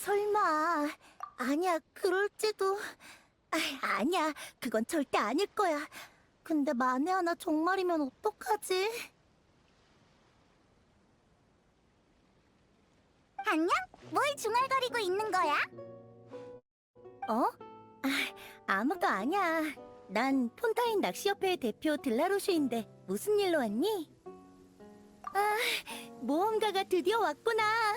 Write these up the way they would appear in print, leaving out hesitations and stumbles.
설마. 아니야, 그럴지도. 아니야, 그건 절대 아닐 거야. 근데 만에 하나 정말이면 어떡하지? 안녕? 뭘 중얼거리고 있는 거야? 어? 아무도 아니야. 난 폰타인 낚시협회 대표 들라로슈인데 무슨 일로 왔니? 모험가가 드디어 왔구나.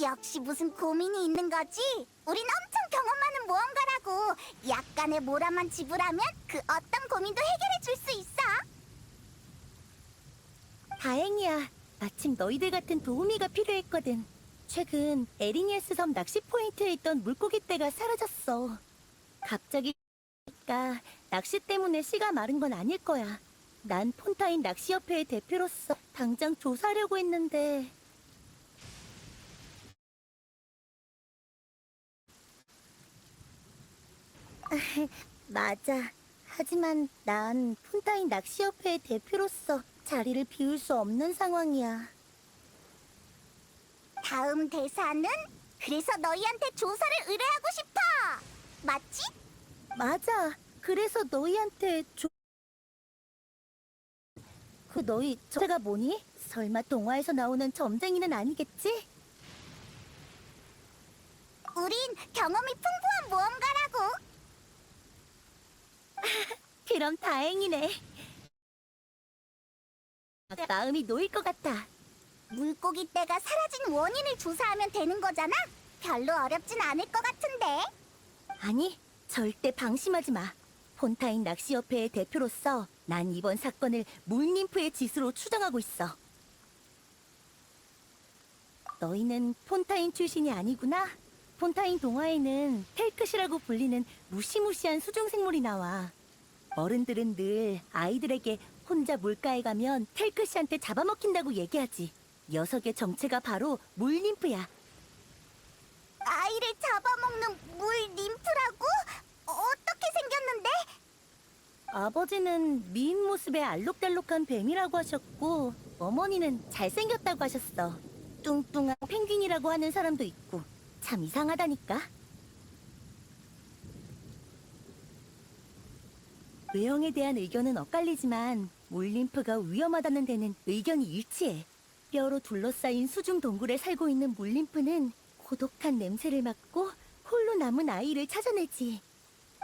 역시 무슨 고민이 있는 거지? 우린 엄청 경험 많은 모험가라고. 약간의 모라만 지불하면 그 어떤 고민도 해결해 줄 수 있어. 다행이야. 마침 너희들 같은 도우미가 필요했거든. 최근 에리니에스 섬 낚시 포인트에 있던 물고기 떼가 사라졌어. 갑자기 그러니까 낚시 때문에 씨가 마른 건 아닐 거야. 난 폰타인 낚시협회의 대표로서 당장 조사하려고 했는데. 맞아. 하지만 난 폰타인 낚시협회의 대표로서 자리를 비울 수 없는 상황이야. 다음 대사는 그래서 너희한테 조사를 의뢰하고 싶어. 맞지? 맞아. 그래서 너희한테 그 너희 저가 뭐니? 설마 동화에서 나오는 점쟁이는 아니겠지? 우린 경험이 풍부한 모험가라고. 그럼 다행이네. 마음이 놓일 것 같아. 물고기 떼가 사라진 원인을 조사하면 되는 거잖아? 별로 어렵진 않을 것 같은데. 아니, 절대 방심하지 마. 폰타인 낚시협회의 대표로서 난 이번 사건을 물님프의 짓으로 추정하고 있어. 너희는 폰타인 출신이 아니구나? 폰타인 동화에는 텔크시라고 불리는 무시무시한 수중생물이 나와. 어른들은 늘 아이들에게 혼자 물가에 가면 텔크시한테 잡아먹힌다고 얘기하지. 녀석의 정체가 바로 물님프야. 아이를 잡아먹는 물 님프라고? 어떻게 생겼는데? 아버지는 미인 모습의 알록달록한 뱀이라고 하셨고 어머니는 잘생겼다고 하셨어. 뚱뚱한 펭귄이라고 하는 사람도 있고 참 이상하다니까. 외형에 대한 의견은 엇갈리지만 물림프가 위험하다는 데는 의견이 일치해. 뼈로 둘러싸인 수중 동굴에 살고 있는 물림프는 고독한 냄새를 맡고 홀로 남은 아이를 찾아내지.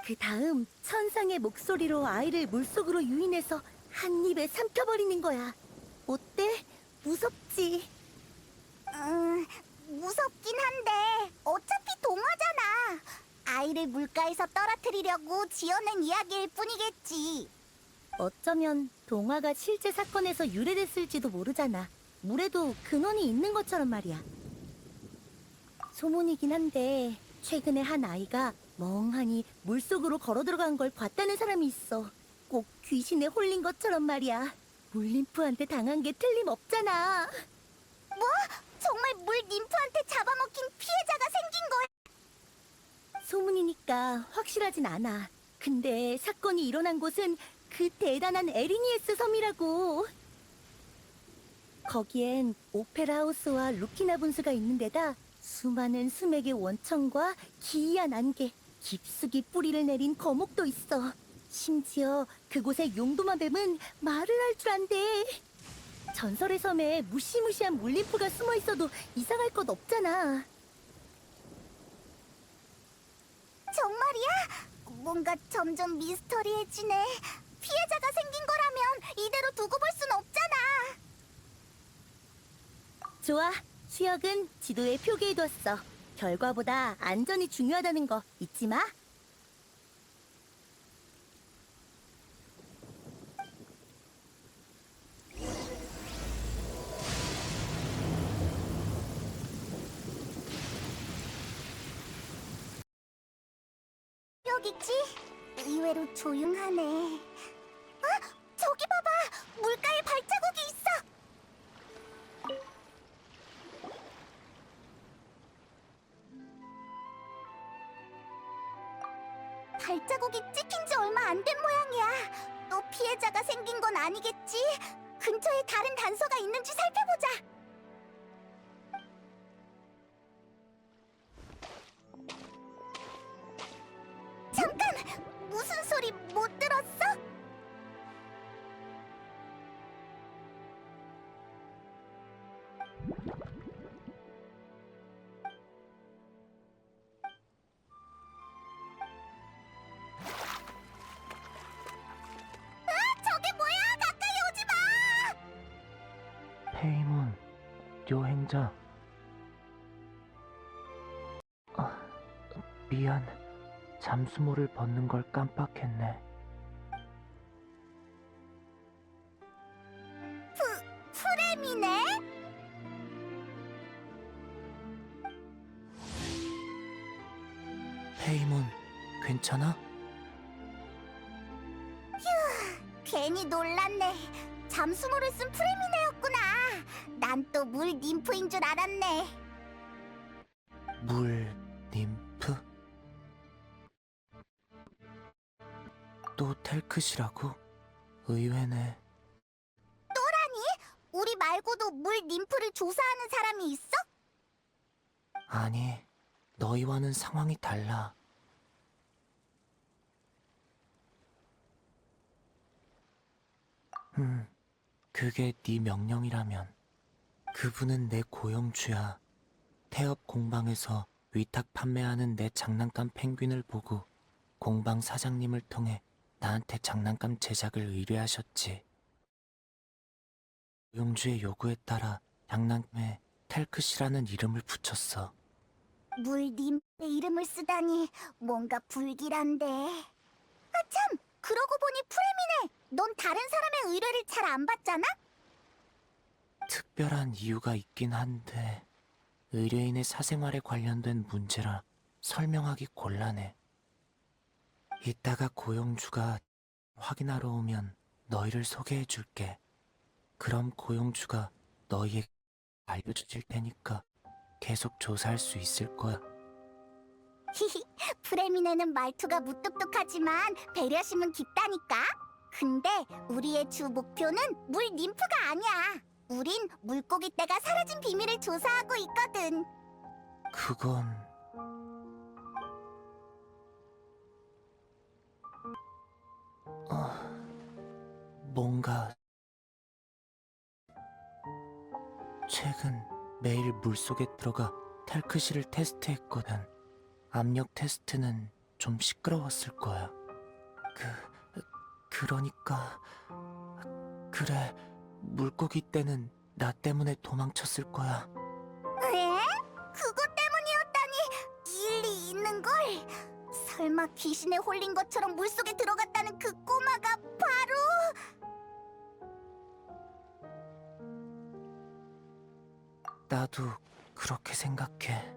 그 다음 천상의 목소리로 아이를 물속으로 유인해서 한 입에 삼켜버리는 거야. 어때? 무섭지? 무섭긴 한데 어차피 동화잖아. 아이를 물가에서 떨어뜨리려고 지어낸 이야기일 뿐이겠지. 어쩌면 동화가 실제 사건에서 유래됐을지도 모르잖아. 물에도 근원이 있는 것처럼 말이야. 소문이긴 한데 최근에 한 아이가 멍하니 물속으로 걸어 들어간 걸 봤다는 사람이 있어. 꼭 귀신에 홀린 것처럼 말이야. 물림프한테 당한 게 틀림없잖아. 뭐? 정말 물 님프한테 잡아먹힌 피해자가 생긴 거야? 소문이니까 확실하진 않아. 근데 사건이 일어난 곳은 그 대단한 에리니에스 섬이라고. 거기엔 오페라 하우스와 루키나 분수가 있는 데다 수많은 수맥의 원천과 기이한 안개, 깊숙이 뿌리를 내린 거목도 있어. 심지어 그곳의 용도마 뱀은 말을 할 줄 안대. 전설의 섬에 무시무시한 물림프가 숨어 있어도 이상할 것 없잖아. 정말이야? 뭔가 점점 미스터리해지네. 피해자가 생긴 거라면 이대로 두고 볼 순 없잖아. 좋아. 수혁은 지도에 표기해뒀어. 결과보다 안전이 중요하다는 거 잊지 마. 여기지? 의외로 조용하네. 저기 봐봐! 물가에 발자국이 있어! 발자국이 찍힌 지 얼마 안 된 모양이야. 또 피해자가 생긴 건 아니겠지? 근처에 다른 단서가 있는지 살펴보자. 여행자. 미안. 잠수모를 벗는 걸 깜빡했네. 프렘이네? 페이몬, 괜찮아? 괜히 놀랐네. 잠수모를 쓴 프레미네였구나. 난 또 물 ним프인 줄 알았네. 물 님프? 또 텔크시라고? 의외네. 우리 말고도 물 ним프를 조사하는 사람이 있어? 아니, 너희와는 상황이 달라. 그게 네 명령이라면. 그분은 내 고용주야. 태엽 공방에서 위탁 판매하는 내 장난감 펭귄을 보고 공방 사장님을 통해 나한테 장난감 제작을 의뢰하셨지. 고용주의 요구에 따라 장난감에 텔크시라는 이름을 붙였어. 물 ним프의 이름을 쓰다니 뭔가 불길한데. 아 참! 그러고 보니 프레미네! 넌 다른 사람의 의뢰를 잘 안 받잖아? 특별한 이유가 있긴 한데 의뢰인의 사생활에 관련된 문제라 설명하기 곤란해. 이따가 고용주가 확인하러 오면 너희를 소개해줄게. 그럼 고용주가 너희에게 알려주실 테니까 계속 조사할 수 있을 거야. 히히, 프레미네는 말투가 무뚝뚝하지만 배려심은 깊다니까? 근데 우리의 주 목표는 물 ним프가 아니야. 우린 물고기 떼가 사라진 비밀을 조사하고 있거든. 그건... 뭔가... 최근 매일 물속에 들어가 텔크시를 테스트했거든. 압력 테스트는 좀 시끄러웠을 거야. 그러니까... 그래, 물고기 떼는 나 때문에 도망쳤을 거야. 에? 그것 때문이었다니 일리 있는걸? 설마 귀신에 홀린 것처럼 물속에 들어갔다는 그 꼬마가 바로... 나도 그렇게 생각해.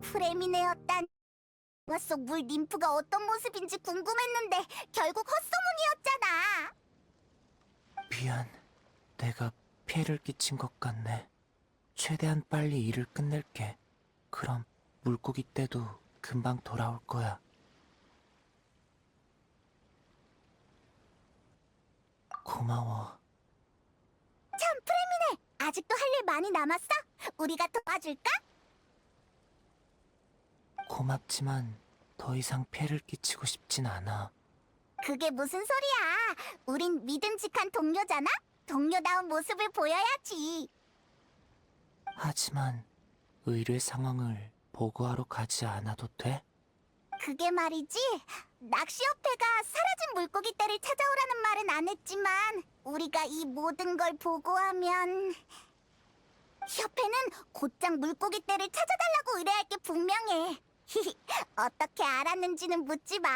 프레미네였단... 영화 속 물 ним프가 어떤 모습인지 궁금했는데 결국 헛소문이었잖아. 미안, 내가 피해를 끼친 것 같네. 최대한 빨리 일을 끝낼게. 그럼 물고기 떼도 금방 돌아올 거야. 고마워. 참, 프레미네! 아직도 할 일 많이 남았어? 우리가 도와줄까? 고맙지만 더 이상 피해를 끼치고 싶진 않아. 그게 무슨 소리야? 우린 믿음직한 동료잖아? 동료다운 모습을 보여야지. 하지만 의뢰 상황을 보고하러 가지 않아도 돼? 그게 말이지, 낚시협회가 사라진 물고기 떼를 찾아오라는 말은 안 했지만 우리가 이 모든 걸 보고하면 협회는 곧장 물고기 떼를 찾아달라고 의뢰할 게 분명해. 어떻게 알았는지는 묻지 마.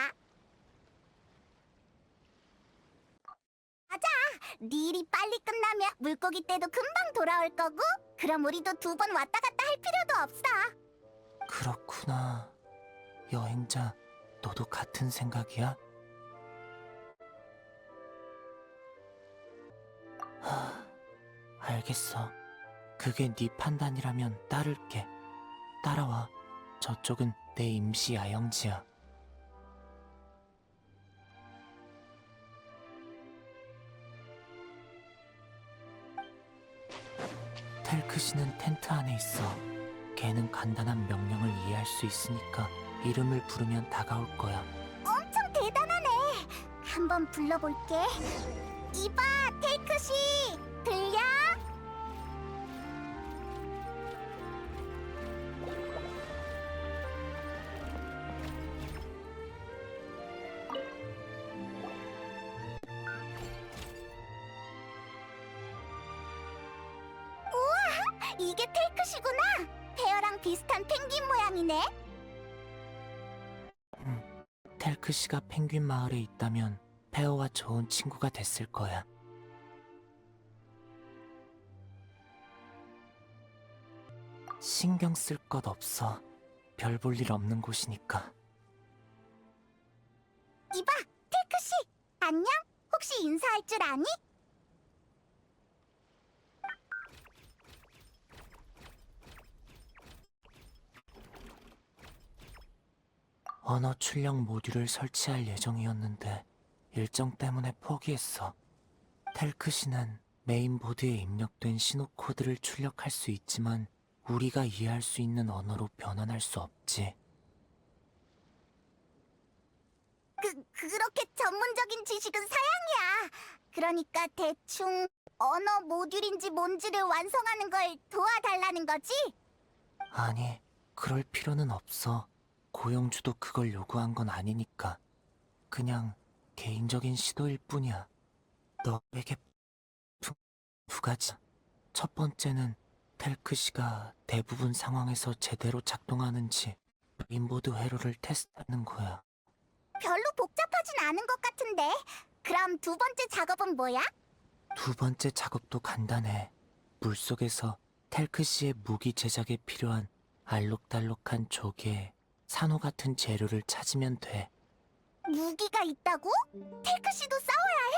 맞아, 네 일이 빨리 끝나면 물고기 떼도 금방 돌아올 거고, 그럼 우리도 2번 왔다 갔다 할 필요도 없어. 그렇구나. 여행자, 너도 같은 생각이야? 알겠어. 그게 네 판단이라면 따를게. 따라와. 저쪽은 내 임시 야영지야. 텔크시는 텐트 안에 있어. 걔는 간단한 명령을 이해할 수 있으니까 이름을 부르면 다가올 거야. 엄청 대단하네. 한번 불러볼게. 이봐, 테이크씨, 들려? 이게 텔크시구나. 페어랑 비슷한 펭귄 모양이네. 텔크시가 펭귄 마을에 있다면 페어와 좋은 친구가 됐을 거야. 신경 쓸 것 없어. 별 볼 일 없는 곳이니까. 이봐, 텔크시. 안녕? 혹시 인사할 줄 아니? 언어 출력 모듈을 설치할 예정이었는데 일정 때문에 포기했어. 텔크시는 메인보드에 입력된 신호 코드를 출력할 수 있지만 우리가 이해할 수 있는 언어로 변환할 수 없지. 그렇게 전문적인 지식은 사양이야. 그러니까 대충 언어 모듈인지 뭔지를 완성하는 걸 도와달라는 거지? 아니, 그럴 필요는 없어. 고영주도 그걸 요구한 건 아니니까. 그냥 개인적인 시도일 뿐이야. 너에게 두 가지. 첫 번째는 텔크시가 대부분 상황에서 제대로 작동하는지 인보드 회로를 테스트하는 거야. 별로 복잡하진 않은 것 같은데. 그럼 두 번째 작업은 뭐야? 두 번째 작업도 간단해. 물속에서 텔크시의 무기 제작에 필요한 알록달록한 조개, 산호 같은 재료를 찾으면 돼. 무기가 있다고? 텔크시도 싸워야 해?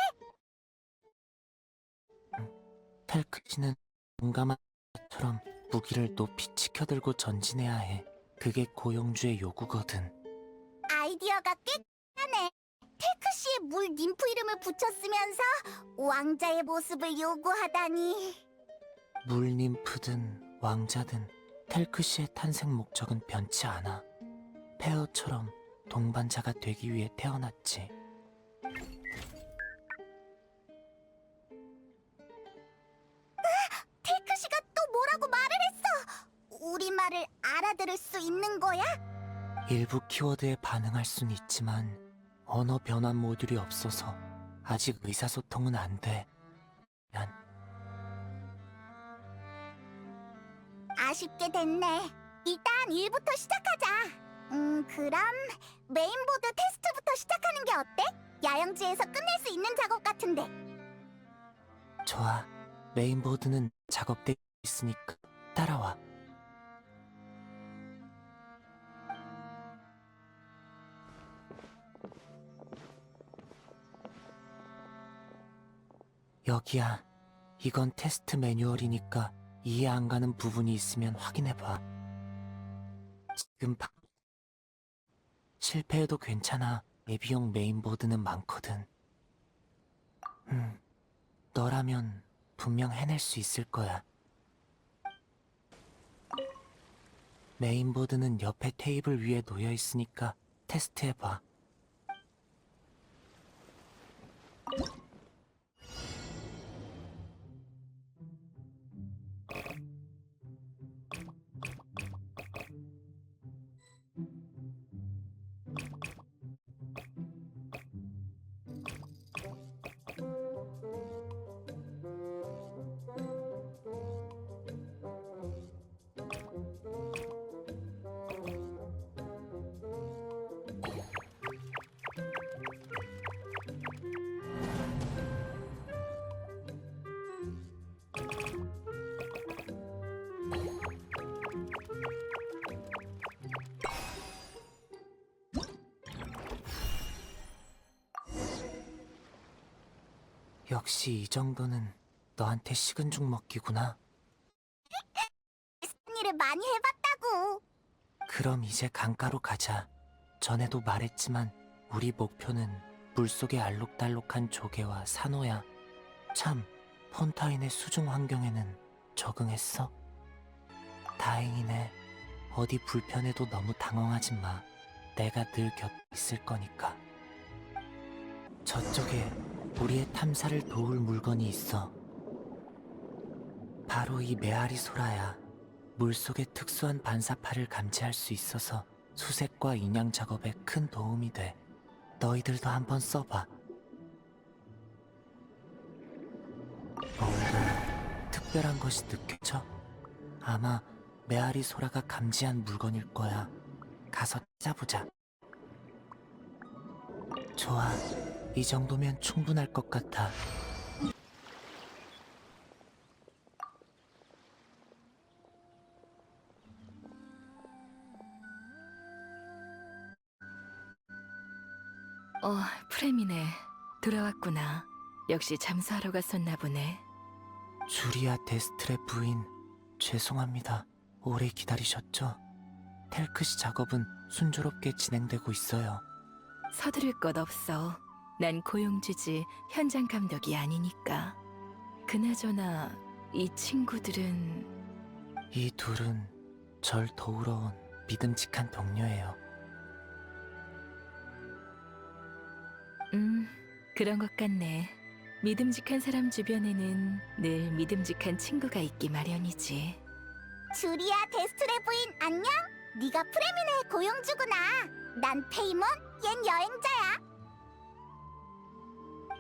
텔크시는 용감한 것처럼 무기를 높이 치켜들고 전진해야 해. 그게 고영주의 요구거든. 아이디어가 꽤 하네. 텔크시에 물 님프 이름을 붙였으면서 왕자의 모습을 요구하다니. 물님프든 왕자든 텔크시의 탄생 목적은 변치 않아. 페어처럼 동반자가 되기 위해 태어났지. 텔크시가 또 뭐라고 말을 했어? 우리 말을 알아들을 수 있는 거야? 일부 키워드에 반응할 순 있지만 언어 변환 모듈이 없어서 아직 의사소통은 안 돼. 난 아쉽게 됐네. 일단 일부터 시작하자. 그럼 메인보드 테스트부터 시작하는 게 어때? 야영지에서 끝낼 수 있는 작업 같은데. 좋아. 메인보드는 작업돼 있으니까 따라와. 여기야. 이건 테스트 매뉴얼이니까 이해 안 가는 부분이 있으면 확인해봐. 지금 실패해도 괜찮아. 예비용 메인보드는 많거든. 너라면 분명 해낼 수 있을 거야. 메인보드는 옆에 테이블 위에 놓여 있으니까 테스트해봐. 역시 이 정도는 너한테 식은 죽 먹기구나. 비슷한 일을 많이 해봤다고. 그럼 이제 강가로 가자. 전에도 말했지만 우리 목표는 물속의 알록달록한 조개와 산호야. 참, 폰타인의 수중 환경에는 적응했어? 다행이네. 어디 불편해도 너무 당황하지 마. 내가 늘 곁에 있을 거니까. 저쪽에 우리의 탐사를 도울 물건이 있어. 바로 이 메아리 소라야. 물속의 특수한 반사파를 감지할 수 있어서 수색과 인양 작업에 큰 도움이 돼. 너희들도 한번 써봐. 뭔가 특별한 것이 느껴져? 아마 메아리 소라가 감지한 물건일 거야. 가서 찾아보자. 좋아. 이 정도면 충분할 것 같아. 프레미네. 돌아왔구나. 역시 잠수하러 갔었나 보네. 주리아 데스트레 부인, 죄송합니다. 오래 기다리셨죠? 텔크시 작업은 순조롭게 진행되고 있어요. 서두를 것 없어. 난 고용주지 현장 감독이 아니니까. 그나저나 이 친구들은 이 둘은 절 도우러 온 믿음직한 동료예요. 그런 것 같네. 믿음직한 사람 주변에는 늘 믿음직한 친구가 있기 마련이지. 주리아 데스트레 부인 안녕? 네가 프레미네의 고용주구나. 난 페이몬, 얜 여행자야.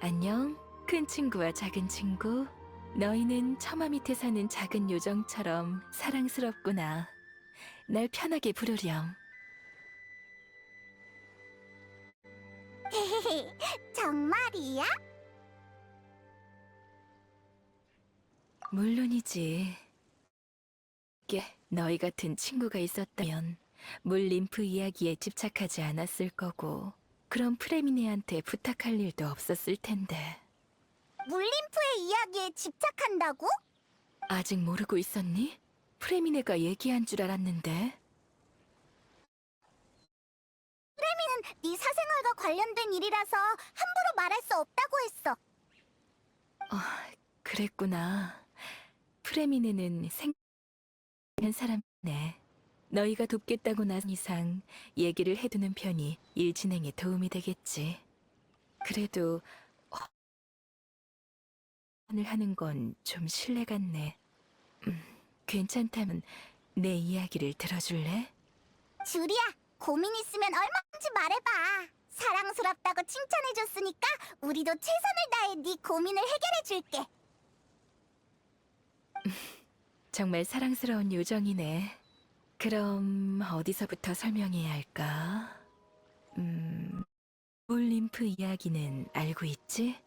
안녕, 큰 친구와 작은 친구. 너희는 처마 밑에 사는 작은 요정처럼 사랑스럽구나. 날 편하게 부르렴. 정말이야? 물론이지. 너희 같은 친구가 있었다면 물 림프 이야기에 집착하지 않았을 거고, 그럼 프레미네한테 부탁할 일도 없었을 텐데. 물림프의 이야기에 집착한다고? 아직 모르고 있었니? 프레미네가 얘기한 줄 알았는데. 네 사생활과 관련된 일이라서 함부로 말할 수 없다고 했어. 그랬구나. 프레미네는 생각한 사람이네. 너희가 돕겠다고 나선 이상 얘기를 해두는 편이 일 진행에 도움이 되겠지. 그래도 을 하는 건 좀 실례 같네. 괜찮다면 내 이야기를 들어줄래? 주리야, 고민 있으면 얼마든지 말해봐. 사랑스럽다고 칭찬해줬으니까 우리도 최선을 다해 네 고민을 해결해줄게. 정말 사랑스러운 요정이네. 그럼 어디서부터 설명해야 할까? 물림프 이야기는 알고 있지?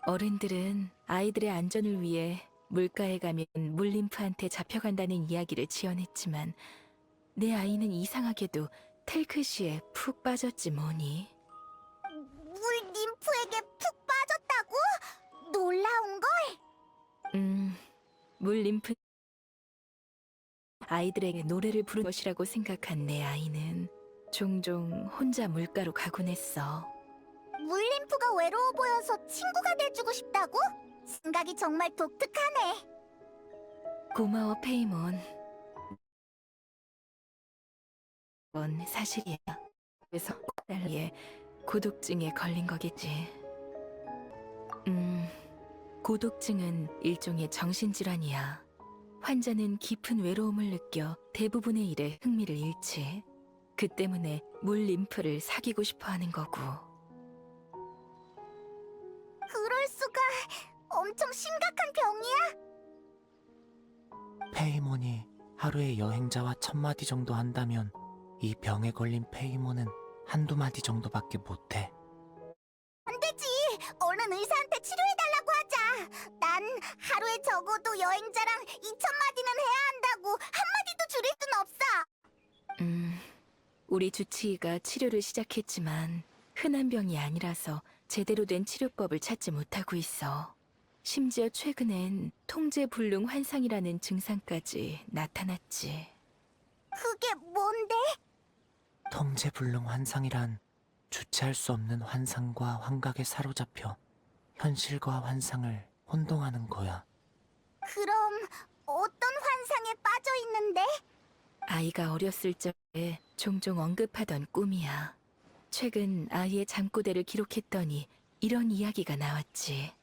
어른들은 아이들의 안전을 위해 물가에 가면 물림프한테 잡혀간다는 이야기를 지어냈지만 내 아이는 이상하게도 텔크시에 푹 빠졌지 뭐니. 물 ним프에게 푹 빠졌다고? 놀라운걸? 물림프 아이들에게 노래를 부른 것이라고 생각한 내 아이는 종종 혼자 물가로 가곤 했어. 물림프가 외로워 보여서 친구가 돼주고 싶다고? 생각이 정말 독특하네. 고마워, 페이몬. 그건 사실이야. 그래서 딸리에 고독증에 걸린 거겠지. 고독증은 일종의 정신질환이야. 환자는 깊은 외로움을 느껴 대부분의 일에 흥미를 잃지. 그 때문에 물 림프를 사귀고 싶어 하는 거고. 그럴 수가. 엄청 심각한 병이야? 페이몬이 하루에 여행자와 1000마디 정도 한다면 이 병에 걸린 페이몬은 한두 마디 정도밖에 못해. 안 되지. 얼른 의사한테 치료해달라고 하자. 난 하루에 적어도 여행자랑 2000마디는 해야 한다고 한마디도 줄일 순 없어. 우리 주치의가 치료를 시작했지만 흔한 병이 아니라서 제대로 된 치료법을 찾지 못하고 있어. 심지어 최근엔 통제불능 환상이라는 증상까지 나타났지. 그게 뭔데? 통제불능 환상이란 주체할 수 없는 환상과 환각에 사로잡혀 현실과 환상을 혼동하는 거야. 그럼 어떤 환상에 빠져 있는데? 아이가 어렸을 적에 종종 언급하던 꿈이야. 최근 아이의 잠꼬대를 기록했더니 이런 이야기가 나왔지.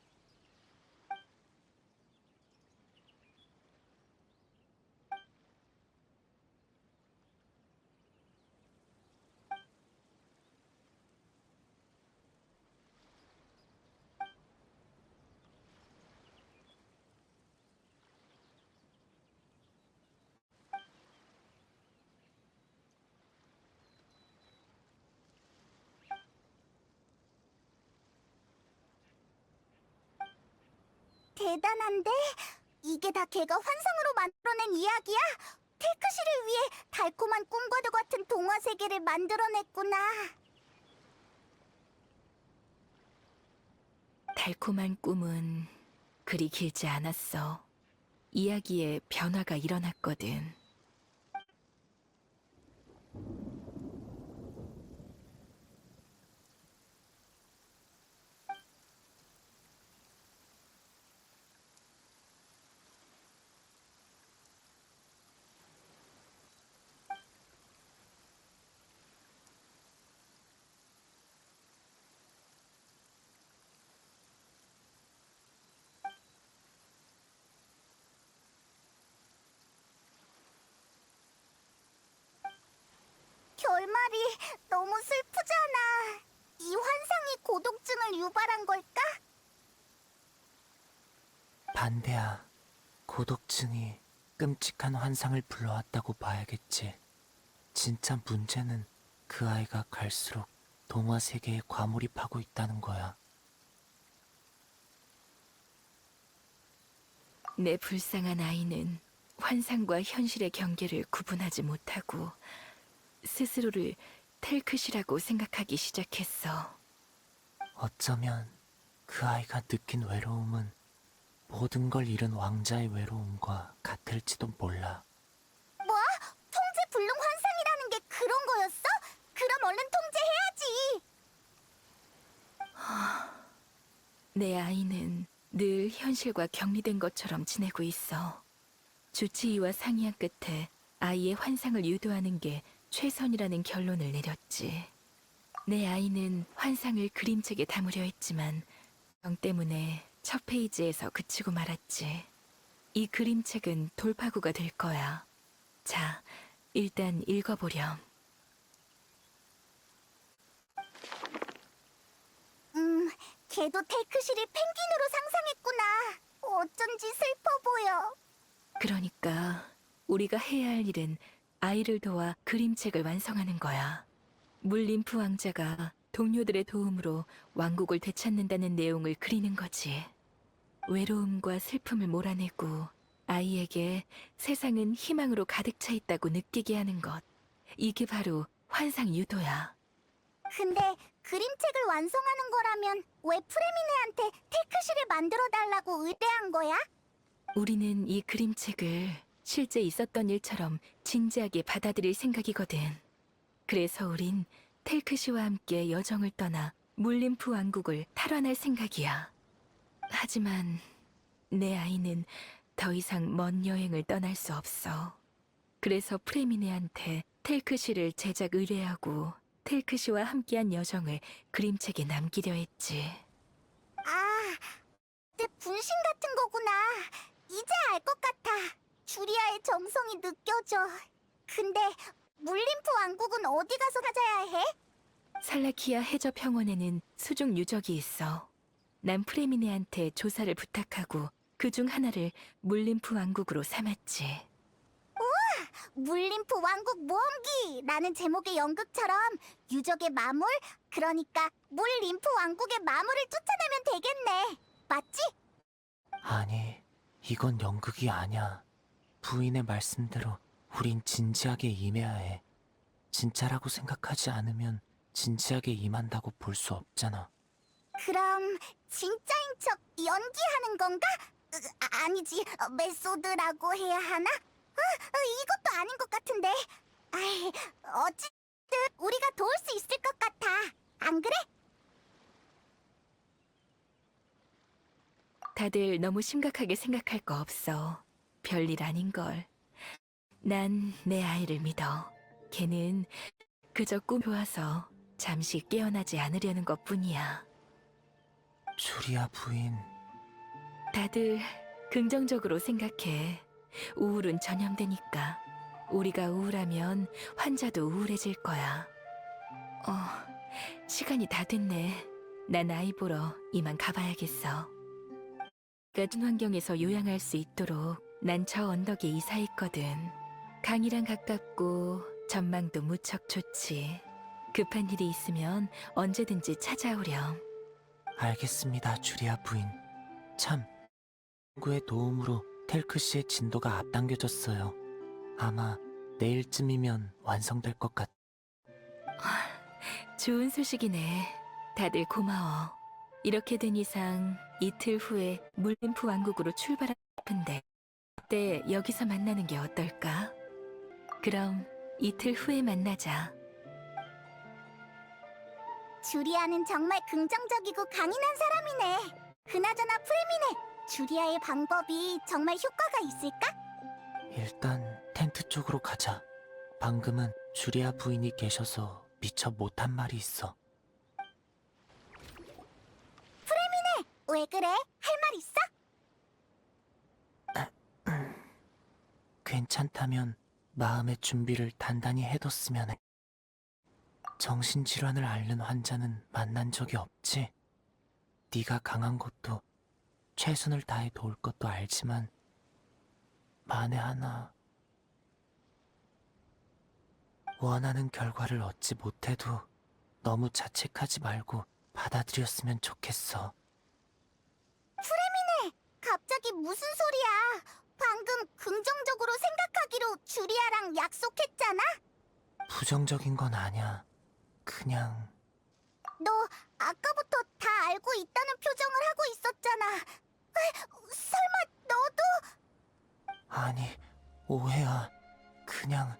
대단한데? 이게 다 걔가 환상으로 만들어낸 이야기야? 테크시를 위해 달콤한 꿈과도 같은 동화 세계를 만들어냈구나. 달콤한 꿈은 그리 길지 않았어. 이야기에 변화가 일어났거든. 결말이 너무 슬프잖아. 이 환상이 고독증을 유발한 걸까? 반대야. 고독증이 끔찍한 환상을 불러왔다고 봐야겠지. 진짜 문제는 그 아이가 갈수록 동화 세계에 과몰입하고 있다는 거야. 내 불쌍한 아이는 환상과 현실의 경계를 구분하지 못하고 스스로를 텔크시라고 생각하기 시작했어. 어쩌면 그 아이가 느낀 외로움은 모든 걸 잃은 왕자의 외로움과 같을지도 몰라. 뭐? 통제 불능 환상이라는 게 그런 거였어? 그럼 얼른 통제해야지. 내 아이는 늘 현실과 격리된 것처럼 지내고 있어. 주치의와 상의한 끝에 아이의 환상을 유도하는 게 최선이라는 결론을 내렸지. 내 아이는 환상을 그림책에 담으려 했지만 정 때문에 첫 페이지에서 그치고 말았지. 이 그림책은 돌파구가 될 거야. 자, 일단 읽어보렴. 걔도 테크실이 펭귄으로 상상했구나. 어쩐지 슬퍼 보여. 그러니까 우리가 해야 할 일은 아이를 도와 그림책을 완성하는 거야. 물림프 왕자가 동료들의 도움으로 왕국을 되찾는다는 내용을 그리는 거지. 외로움과 슬픔을 몰아내고 아이에게 세상은 희망으로 가득 차 있다고 느끼게 하는 것. 이게 바로 환상 유도야. 근데 그림책을 완성하는 거라면 왜 프레미네한테 테크실을 만들어달라고 의뢰한 거야? 우리는 이 그림책을 실제 있었던 일처럼 진지하게 받아들일 생각이거든. 그래서 우린 텔크시와 함께 여정을 떠나 물림프 왕국을 탈환할 생각이야. 하지만 내 아이는 더 이상 먼 여행을 떠날 수 없어. 그래서 프레미네한테 텔크시를 제작 의뢰하고 텔크시와 함께한 여정을 그림책에 남기려 했지. 아, 내 분신 같은 거구나. 이제 알 것 같아. 주리아의 정성이 느껴져. 근데 물림프 왕국은 어디 가서 찾아야 해? 살라키아 해저 평원에는 수중 유적이 있어. 난 프레미네한테 조사를 부탁하고 그중 하나를 물림프 왕국으로 삼았지. 물림프 왕국 모험기라는 제목의 연극처럼 유적의 마물, 그러니까 물림프 왕국의 마물을 쫓아내면 되겠네. 맞지? 아니, 이건 연극이 아니야. 부인의 말씀대로 우린 진지하게 임해야 해. 진짜라고 생각하지 않으면 진지하게 임한다고 볼 수 없잖아. 그럼 진짜인 척 연기하는 건가? 아니지, 메소드라고 해야 하나? 이것도 아닌 것 같은데. 아이, 어쨌든 우리가 도울 수 있을 것 같아. 안 그래? 다들 너무 심각하게 생각할 거 없어. 별일 아닌걸. 난 내 아이를 믿어. 걔는 그저 꿈이 좋아서 잠시 깨어나지 않으려는 것뿐이야. 주리아 부인, 다들 긍정적으로 생각해. 우울은 전염되니까. 우리가 우울하면 환자도 우울해질 거야. 시간이 다 됐네. 난 아이 보러 이만 가봐야겠어. 같은 환경에서 요양할 수 있도록 난 저 언덕에 이사했거든. 강이랑 가깝고 전망도 무척 좋지. 급한 일이 있으면 언제든지 찾아오렴. 알겠습니다, 주리아 부인. 참, 구의 도움으로 텔크 씨의 진도가 앞당겨졌어요. 아마 내일쯤이면 완성될 것 같. 좋은 소식이네. 다들 고마워. 이렇게 된 이상 이틀 후에 물림프 왕국으로 출발하고 싶은데 그때 여기서 만나는 게 어떨까? 그럼 이틀 후에 만나자. 주리아는 정말 긍정적이고 강인한 사람이네. 그나저나 프레미네, 주리아의 방법이 정말 효과가 있을까? 일단 텐트 쪽으로 가자. 방금은 주리아 부인이 계셔서 미처 못한 말이 있어. 왜 그래? 할 말 있어? 괜찮다면 마음의 준비를 단단히 해뒀으면 해. 정신질환을 앓는 환자는 만난 적이 없지. 네가 강한 것도 최선을 다해 도울 것도 알지만 만에 하나 원하는 결과를 얻지 못해도 너무 자책하지 말고 받아들였으면 좋겠어. 갑자기 무슨 소리야? 방금 긍정적으로 생각하기로 주리아랑 약속했잖아? 부정적인 건 아냐. 그냥 너 아까부터 다 알고 있다는 표정을 하고 있었잖아. 설마 너도... 아니, 오해야. 그냥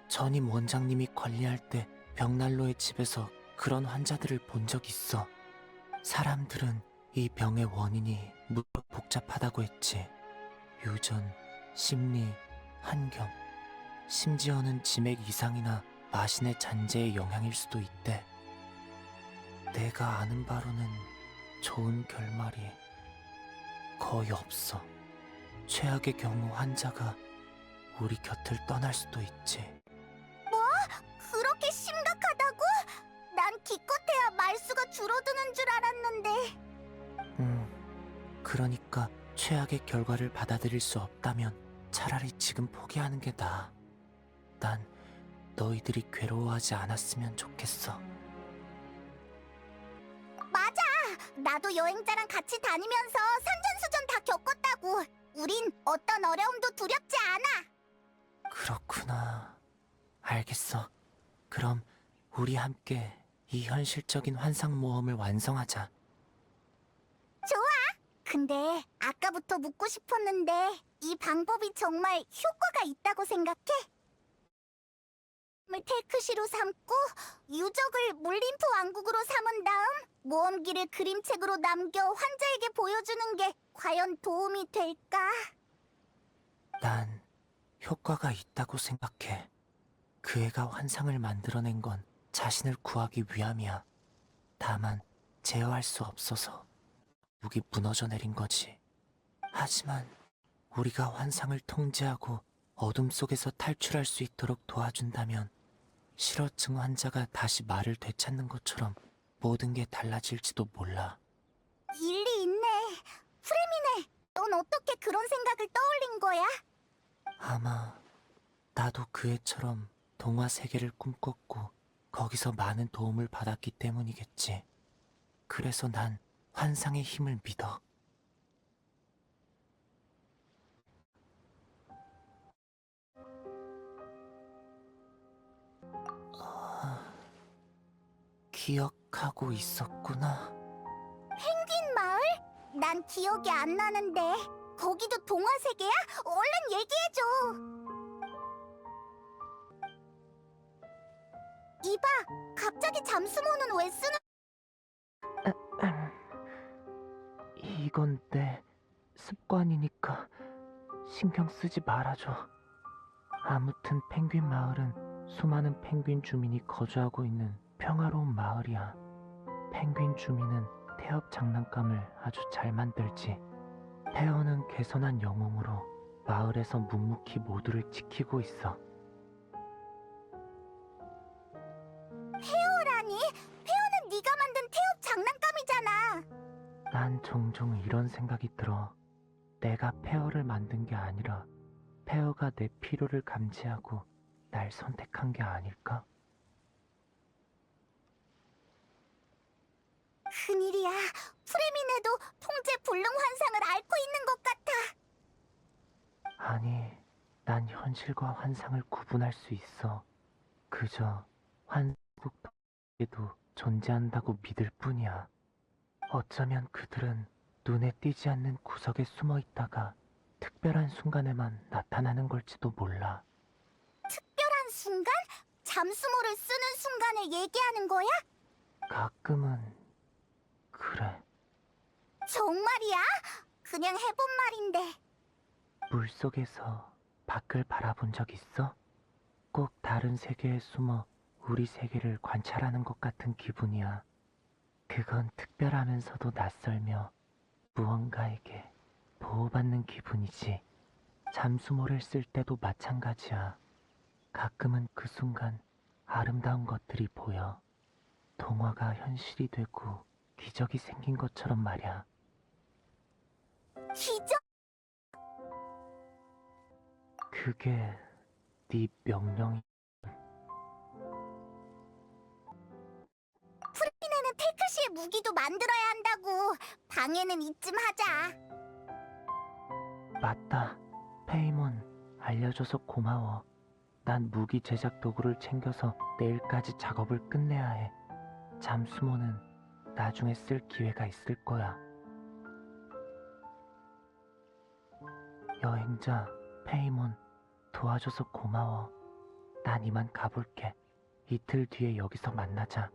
전임 원장님이 관리할 때 벽난로의 집에서 그런 환자들을 본 적 있어. 사람들은 이 병의 원인이 무척 복잡하다고 했지. 유전, 심리, 환경, 심지어는 지맥 이상이나 마신의 잔재의 영향일 수도 있대. 내가 아는 바로는 좋은 결말이 거의 없어. 최악의 경우 환자가 우리 곁을 떠날 수도 있지. 그렇게 심각하다고? 난 기껏해야 말수가 줄어드는 줄 알았는데. 그러니까 최악의 결과를 받아들일 수 없다면 차라리 지금 포기하는 게 나아. 난 너희들이 괴로워하지 않았으면 좋겠어. 맞아! 나도 여행자랑 같이 다니면서 산전수전 다 겪었다고. 우린 어떤 어려움도 두렵지 않아. 그렇구나. 알겠어. 그럼 우리 함께 이 현실적인 환상 모험을 완성하자. 근데 아까부터 묻고 싶었는데 이 방법이 정말 효과가 있다고 생각해? 텔크시로 삼고 유적을 물림프 왕국으로 삼은 다음 모험기를 그림책으로 남겨 환자에게 보여주는 게 과연 도움이 될까? 난 효과가 있다고 생각해. 그 애가 환상을 만들어낸 건 자신을 구하기 위함이야. 다만 제어할 수 없어서 무기 무너져 내린 거지. 하지만 우리가 환상을 통제하고 어둠 속에서 탈출할 수 있도록 도와준다면 실어증 환자가 다시 말을 되찾는 것처럼 모든 게 달라질지도 몰라. 일리 있네. 프레미네, 넌 어떻게 그런 생각을 떠올린 거야? 아마 나도 그 애처럼 동화 세계를 꿈꿨고 거기서 많은 도움을 받았기 때문이겠지. 그래서 난 환상의 힘을 믿어. 기억하고 있었구나. 펭귄 마을? 난 기억이 안 나는데. 거기도 동화 세계야? 얼른 얘기해줘. 이봐, 갑자기 잠수모는 왜 쓰는... 이건 내 습관이니까 신경 쓰지 말아줘. 아무튼 펭귄 마을은 수많은 펭귄 주민이 거주하고 있는 평화로운 마을이야. 펭귄 주민은 태엽 장난감을 아주 잘 만들지. 태어는 개선한 영웅으로 마을에서 묵묵히 모두를 지키고 있어. 페어라니? 페어는 네가 만든 태엽 장난감이잖아. 난 종종 이런 생각이 들어. 내가 페어를 만든 게 아니라 페어가 내 필요를 감지하고 날 선택한 게 아닐까? 큰일이야. 프레미네도 통제 불능 환상을 앓고 있는 것 같아. 아니, 난 현실과 환상을 구분할 수 있어. 그저 환국에도 존재한다고 믿을 뿐이야. 어쩌면 그들은 눈에 띄지 않는 구석에 숨어 있다가 특별한 순간에만 나타나는 걸지도 몰라. 특별한 순간? 잠수모를 쓰는 순간을 얘기하는 거야? 가끔은 그래. 정말이야? 그냥 해본 말인데. 물속에서 밖을 바라본 적 있어? 꼭 다른 세계에 숨어 우리 세계를 관찰하는 것 같은 기분이야. 그건 특별하면서도 낯설며 무언가에게 보호받는 기분이지. 잠수모를 쓸 때도 마찬가지야. 가끔은 그 순간 아름다운 것들이 보여. 동화가 현실이 되고 기적이 생긴 것처럼 말이야. 기적? 그게 네 명령이. 프레미네는 테크시의 무기도 만들어야 한다고. 방해는 이쯤 하자. 맞다. 페이몬, 알려줘서 고마워. 난 무기 제작 도구를 챙겨서 내일까지 작업을 끝내야 해. 잠수모는 나중에 쓸 기회가 있을 거야. 여행자, 페이몬, 도와줘서 고마워. 난 이만 가볼게. 이틀 뒤에 여기서 만나자.